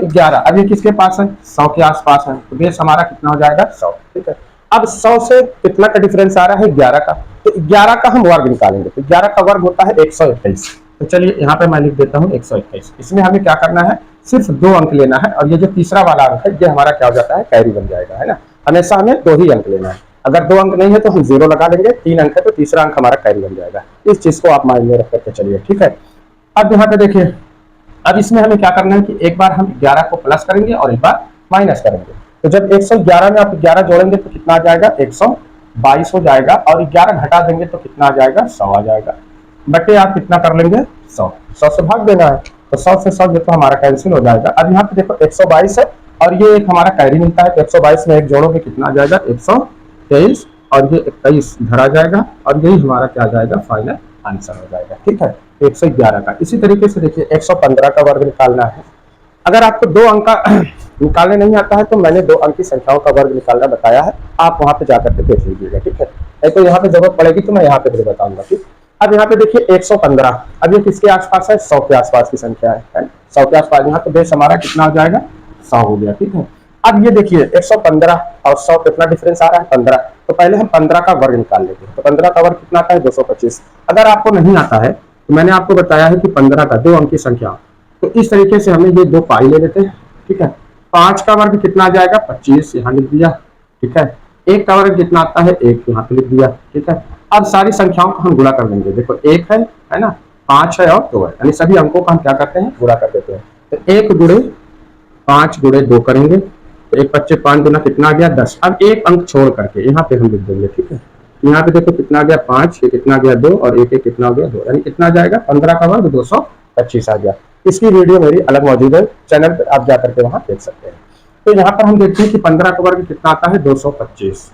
11, अब ये किसके पास है, 100 के आसपास है, तो बेस हमारा कितना हो जाएगा 100। ठीक है, अब 100 से कितना का डिफरेंस आ रहा है 11 का, तो 11 का हम वर्ग निकालेंगे, तो 11 का वर्ग होता है 121। तो चलिए यहाँ पे मैं लिख देता हूँ 121। इसमें हमें क्या करना है, सिर्फ 2 अंक लेना है, और ये जो तीसरा वाला अंक है ये हमारा क्या हो जाता है, कैरी बन जाएगा, है ना। हमेशा हमें 2 ही अंक लेना है, अगर 2 अंक नहीं है तो हम 0 लगा लेंगे, 3 अंक है तो तीसरा अंक हमारा कैरी बन जाएगा। इस चीज को आप माइंड में रख करके चलिए। ठीक है, अब यहाँ पे देखिए, अब इसमें हमें क्या करना है कि एक बार हम 11 को प्लस करेंगे और एक बार माइनस करेंगे। तो जब 111 में आप 11 जोड़ेंगे तो कितना आ जाएगा, 122 हो जाएगा, और 11 घटा देंगे तो कितना आ जाएगा, 100 आ जाएगा। बटे आप कितना कर लेंगे, 100 से भाग देना है, तो 100 से 100 तो हमारा कैंसिल हो जाएगा। अब यहाँ पे देखो 122 है और ये एक हमारा कैरी मिलता है, तो 122 में एक जोड़ोगे कितना आ जाएगा, 123, और ये 21 धरा जाएगा, और यही हमारा क्या आ जाएगा, फाइनल आंसर हो जाएगा। ठीक है, 111 का। इसी तरीके से देखिए 115 का वर्ग निकालना है। अगर आपको 2 अंक का निकालने नहीं आता है तो मैंने 2 अंक की संख्याओं का वर्ग निकालना बताया है, आप वहां पे जाकर के देख लीजिएगा। ठीक है, नहीं तो यहाँ पे जरूरत पड़ेगी तो मैं यहाँ पे भी बताऊंगा। ठीक, अब यहाँ पे देखिए 115, अब ये किसके आसपास है, 100 के आसपास की संख्या है, 100 के आसपास। यहाँ पे बेस हमारा कितना हो जाएगा, 100 हो गया। ठीक है, अब ये देखिए 115 और 100 कितना डिफरेंस आ रहा है, 15। तो पहले हम 15 का वर्ग निकाल लेते हैं, तो 15 का वर्ग कितना आता है, 225। अगर आपको नहीं आता है तो मैंने आपको बताया है कि 15 का 2 अंक की संख्या, तो इस तरीके से हमें ये 2 पाई ले लेते हैं। ठीक है, 5 का वर्ग कितना आ जाएगा, 25, यहाँ लिख दिया। ठीक है, 1 का वर्ग कितना आता है, 1 यहाँ पे लिख दिया। ठीक है, अब सारी संख्याओं को हम गुणा कर देंगे। देखो 1 है ना, 5 है और 2 है, यानी सभी अंकों को हम क्या करते हैं, गुणा कर देते हैं। तो 1 गुणे 5 गुणे 2 करेंगे, तो 1 25 5 गुना कितना आ गया, 10। अब एक अंक छोड़ करके यहाँ पे हम लिख देंगे। ठीक है, यहाँ पे देखो कितना आ गया 5, ये कितना आ गया 2, और एक कितना हो गया 2, यानी कितना आ जाएगा 15 का वर्ग 225 आ गया। इसकी वीडियो मेरी अलग मौजूद है चैनल पे, आप जाकर के वहां देख सकते हैं। तो यहाँ पर हम देखते हैं कि 15 का वर्ग कितना आता है, 225।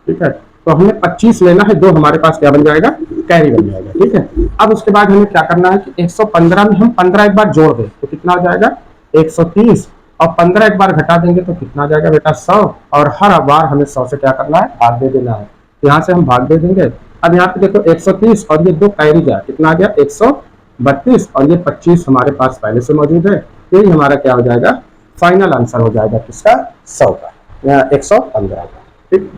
ठीक है, तो हमें 25 लेना है, 2 हमारे पास क्या बन जाएगा, कैरी बन जाएगा। ठीक है, अब उसके बाद हमें क्या करना है कि 115 में हम 15 एक बार जोड़ दें तो कितना हो जाएगा, 130, और 15 एक बार घटा देंगे तो कितना आ जाएगा बेटा, 100, और हर बार हमें 100 से क्या करना है, भाग दे देना है। यहाँ से हम भाग दे देंगे। अब यहाँ पे देखो 130 और ये 2 कैरी गया, कितना आ गया, 132, और ये 25 हमारे पास पहले से मौजूद है। यही हमारा क्या हो जाएगा, फाइनल आंसर हो जाएगा किसका, 100 का, 115 का। ठीक,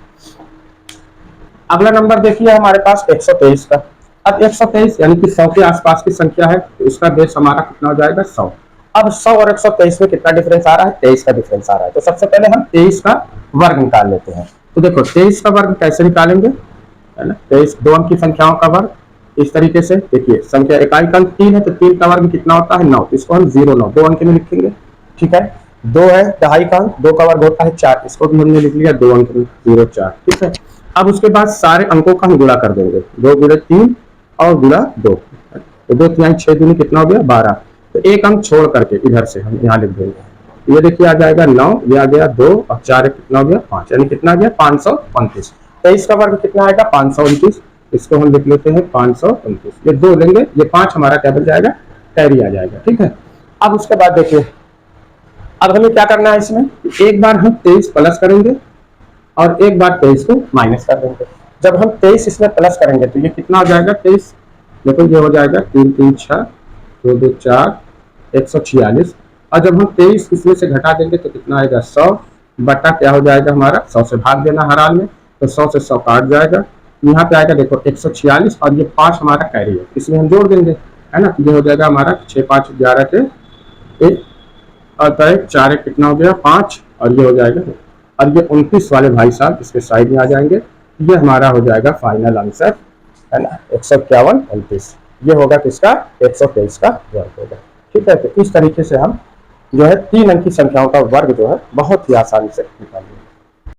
अगला नंबर देखिए हमारे पास 123 का। अब 123 यानी कि 100 के आसपास की संख्या है, तो इसका बेस हमारा कितना हो जाएगा, 100। अब 100 और 123 में कितना डिफरेंस आ रहा है, 23 का डिफरेंस आ रहा है। तो सबसे पहले हम 23 का वर्ग निकाल लेते हैं। तो देखो 23 का वर्ग कैसे निकालेंगे, है ना, 23 2 अंक की संख्याओं का वर्ग। इस तरीके से देखिए, संख्या इकाई का अंक 3 है, तो 3 का वर्ग कितना होता है, 9। इसको हम 09 2 अंक में लिखेंगे। ठीक है, 2 है दहाई का अंक, 2 का वर्ग होता है 4, इसको भी हमने लिख लिया 2 अंक में, 04। ठीक है, अब उसके बाद सारे अंकों का हम गुणा कर देंगे, 2 गुणे 3 और गुणा 2, तो 2 3 6 दूनी कितना हो गया, 12। तो एक अंक छोड़ करके इधर से हम यहाँ लिख देंगे, ये देखिए आ जाएगा 9, ये आ गया 2, और 4 कितना हो गया 5, यानी कितना आ गया 529। 23 का वर्ग कितना आएगा, 529, इसको हम लिख लेते हैं 529। ये 2 लेंगे, ये 5 हमारा क्या बन जाएगा, कैरी आ जाएगा। ठीक है, अब उसके बाद देखिए, अब हमें क्या करना है इसमें, एक बार हम 23 प्लस करेंगे और एक बार 23 को माइनस कर देंगे। जब हम 23 इसमें प्लस करेंगे तो ये कितना हो जाएगा, 23 देखो ये हो जाएगा 3 3 6 2 2 4 146, और जब हम 23 इसमें से घटा देंगे तो कितना आएगा, 100 बटा क्या हो जाएगा हमारा, 100 से भाग देना हर हाल में, तो 100 से 100 काट जाएगा। यहाँ पे आएगा देखो 146, और ये 5 हमारा कैरी है, इसमें हम जोड़ देंगे, है ना, तो ये हो जाएगा हमारा 6 5 11 के 1, और 4 कितना हो गया 5, और ये हो जाएगा, और ये 29 वाले भाई साहब इसके साइड में आ जाएंगे। ये हमारा हो जाएगा फाइनल आंसर, है ना, 151 29। ये होगा किसका, 123 का वर्ग होगा। ठीक है, तो इस तरीके से हम जो है 3 अंक की संख्याओं का वर्ग जो है बहुत ही आसानी से निकालेंगे।